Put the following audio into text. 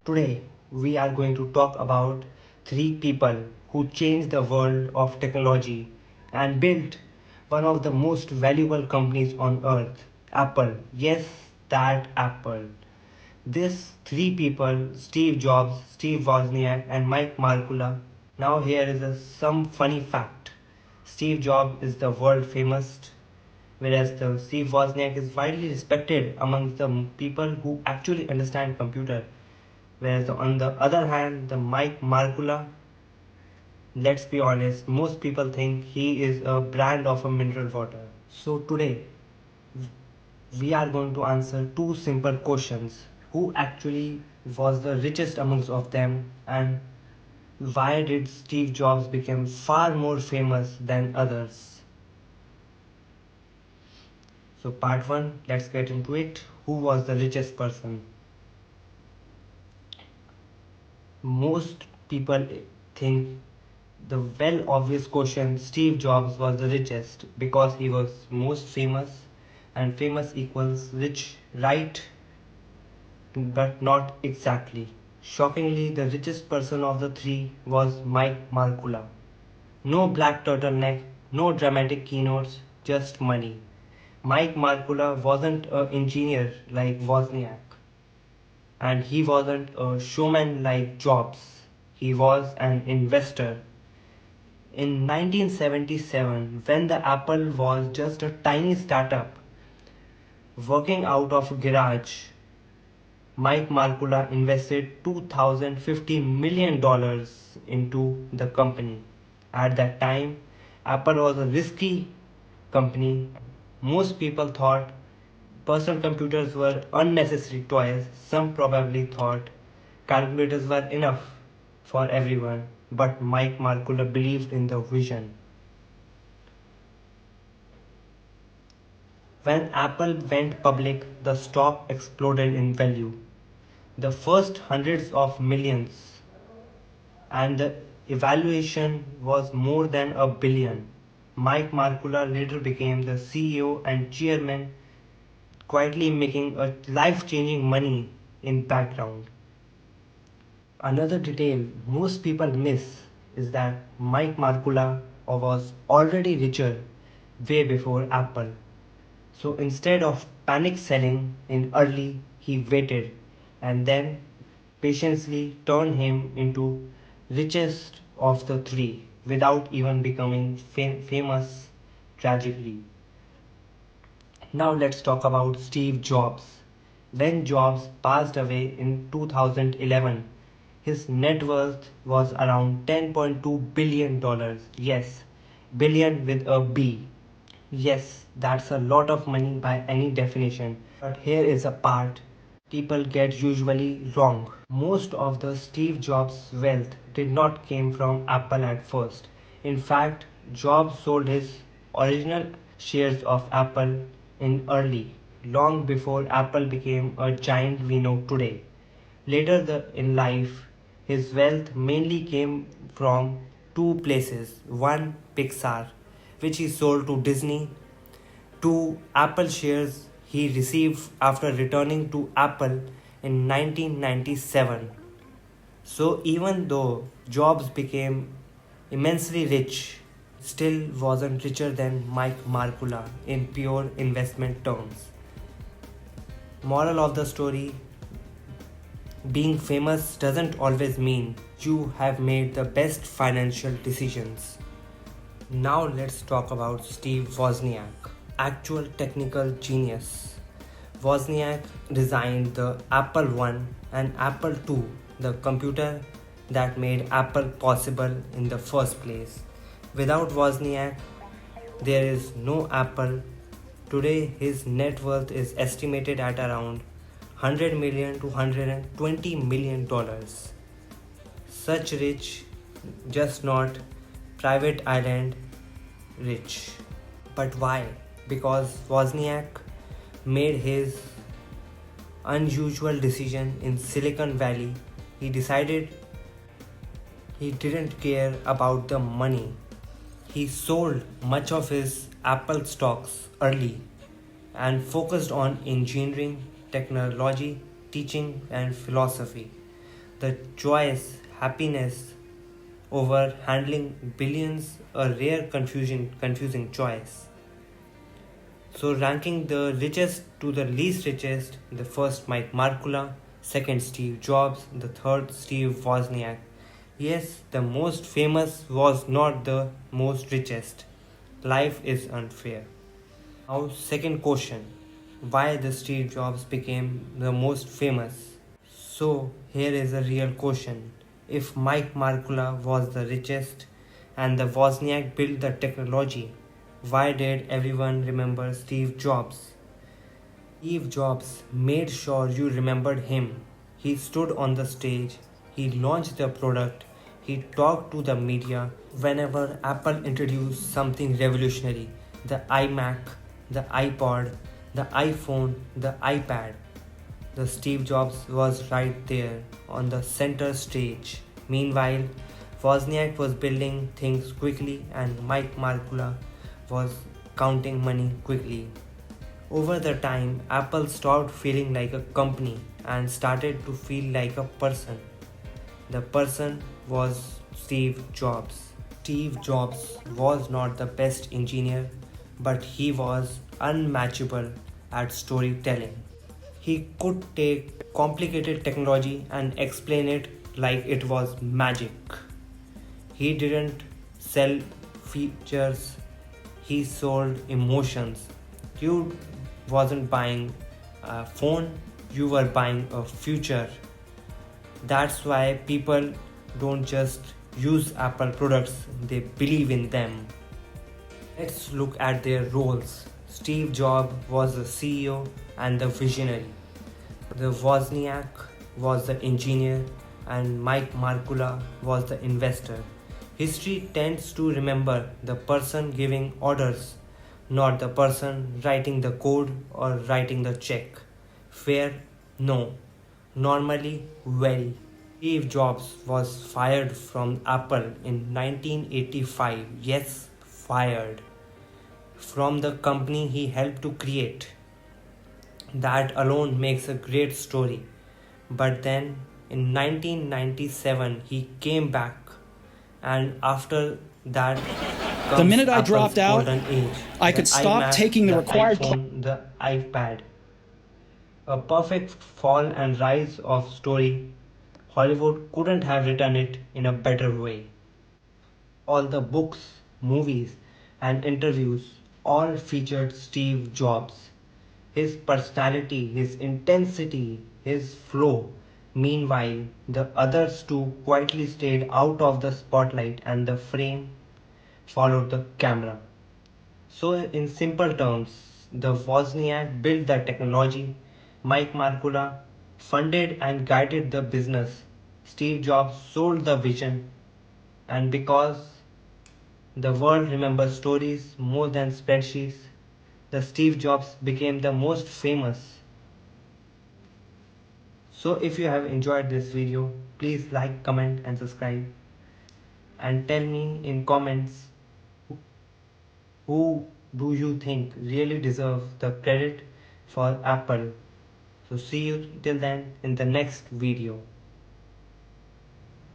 Today, we are going to talk about three people who changed the world of technology and built one of the most valuable companies on earth, Apple. Yes, that Apple. These three people, Steve Jobs, Steve Wozniak, and Mike Markkula. Now, here is some funny fact. Steve Jobs is the world famous, whereas the Steve Wozniak is widely respected among the people who actually understand computer. Whereas on the other hand, the Mike Markkula, let's be honest, most people think he is a brand of a mineral water. So today, we are going to answer two simple questions. Who actually was the richest amongst of them, and why did Steve Jobs become far more famous than others? So part 1, let's get into it. Who was the richest person? Most people think the well obvious question, Steve Jobs was the richest because he was most famous, and famous equals rich, right? But not exactly. Shockingly, the richest person of the three was Mike Markkula. No black turtleneck, no dramatic keynotes, just money. Mike Markkula wasn't an engineer like Wozniak, and he wasn't a showman like Jobs. He was an investor. In 1977, when the Apple was just a tiny startup working out of a garage, Mike Markkula invested $2,050 million into the company. At that time, Apple was a risky company. Most people thought personal computers were unnecessary toys. Some probably thought calculators were enough for everyone. But Mike Markkula believed in the vision. When Apple went public, the stock exploded in value. The first hundreds of millions, and the evaluation was more than a billion. Mike Markkula later became the CEO and chairman, quietly making a life-changing money in background. Another detail most people miss is that Mike Markkula was already richer way before Apple. So instead of panic selling in early, he waited and then patiently turned him into richest of the three without even becoming famous tragically. Now let's talk about Steve Jobs. When Jobs passed away in 2011, his net worth was around $10.2 billion. Yes, billion with a B. Yes, that's a lot of money by any definition. But here is a part people get usually wrong. Most of the Steve Jobs wealth did not came from Apple at first. In fact, Jobs sold his original shares of Apple in early, long before Apple became a giant we know today. Later in life, his wealth mainly came from two places. One, Pixar, which he sold to Disney. Two, Apple shares he received after returning to Apple in 1997. So even though Jobs became immensely rich, still wasn't richer than Mike Markkula in pure investment terms. Moral of the story, being famous doesn't always mean you have made the best financial decisions. Now let's talk about Steve Wozniak, actual technical genius. Wozniak designed the Apple I and Apple II, the computer that made Apple possible in the first place. Without Wozniak, there is no Apple. Today, his net worth is estimated at around 100 million to 120 million dollars. Such rich, just not private island rich. But why? Because Wozniak made his unusual decision in Silicon Valley. He decided he didn't care about the money. He sold much of his Apple stocks early and focused on engineering, technology, teaching, and philosophy. The choice, happiness over handling billions, a rare confusing choice. So ranking the richest to the least richest, the first Markkula, second Steve Jobs, the third Steve Wozniak. Yes, the most famous was not the most richest. Life is unfair. Now second question, why the Steve Jobs became the most famous? So here is a real question. If Mike Markkula was the richest and the Wozniak built the technology, why did everyone remember Steve Jobs? Steve Jobs made sure you remembered him. He stood on the stage, he launched the product, he talked to the media whenever Apple introduced something revolutionary, the iMac, the iPod, the iPhone, the iPad. The Steve Jobs was right there on the center stage. Meanwhile, Wozniak was building things quickly and Mike Markkula was counting money quickly. Over the time, Apple stopped feeling like a company and started to feel like a person. The person was Steve Jobs. Steve Jobs was not the best engineer, but he was unmatchable at storytelling. He could take complicated technology and explain it like it was magic. He didn't sell features, he sold emotions. You wasn't buying a phone, you were buying a future. That's why people don't just use Apple products, they believe in them. Let's look at their roles. Steve Jobs was the CEO and the visionary. The Wozniak was the engineer and Mike Markkula was the investor. History tends to remember the person giving orders, not the person writing the code or writing the check. Fair? No. Normally, very. Steve Jobs was fired from Apple in 1985. Yes, fired. From the company he helped to create. That alone makes a great story. But then in 1997 he came back, and after that The comes minute I Apple's dropped out, golden age. I The could stop iMac, taking the the required iPhone, the iPad. A perfect fall and rise of story. Hollywood couldn't have written it in a better way. All the books, movies, and interviews all featured Steve Jobs. His personality, his intensity, his flow. Meanwhile, the others two quietly stayed out of the spotlight and the frame followed the camera. So, in simple terms, the Wozniak built the technology, Mike Markkula funded and guided the business, Steve Jobs sold the vision, and because the world remembers stories more than spreadsheets, the Steve Jobs became the most famous. So if you have enjoyed this video, please like, comment and subscribe, and tell me in comments who do you think really deserve the credit for Apple. So see you till then in the next video.